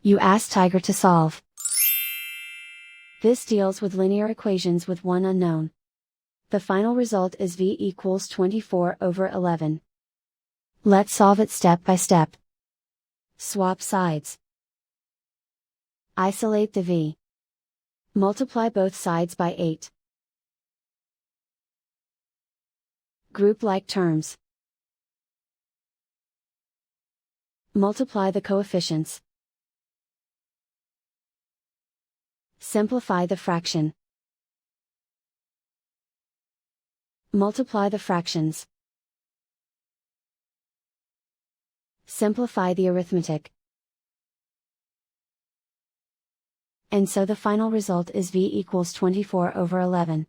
You ask Tiger to solve. This deals with linear equations with one unknown. The final result is v equals 24/11. Let's solve it step by step. Swap sides. Isolate the v. Multiply both sides by 8. Group like terms. Multiply the coefficients. Simplify the fraction. Multiply the fractions. Simplify the arithmetic. And so the final result is v equals 24/11.